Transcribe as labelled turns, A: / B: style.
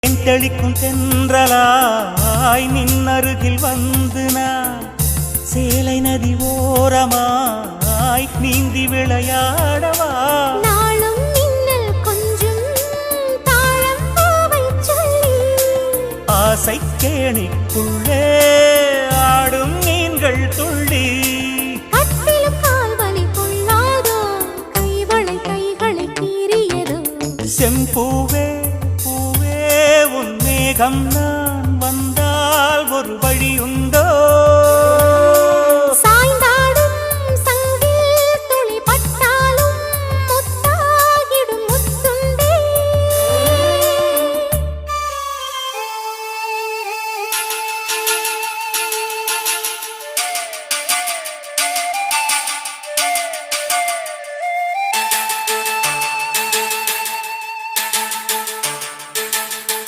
A: தெளிக்கும் தென்றலாய் நின்னருகில் வந்து நான் சேலை நதி ஓரமாய் நீந்தி விளையாடவா
B: நாளும் மின்னல் கொஞ்சம் தாழம் பூவை சொல்லி
A: ஆசை கேணிக்குள்ளே ஆடும் மீன்கள் துள்ளி
B: கட்டிலும் கால்வலி கொள்ளாதோ கைகளை கீறியதோ
A: செம்பூவே உன் மேகம் நான் வந்தால் ஒரு வழி உண்டோ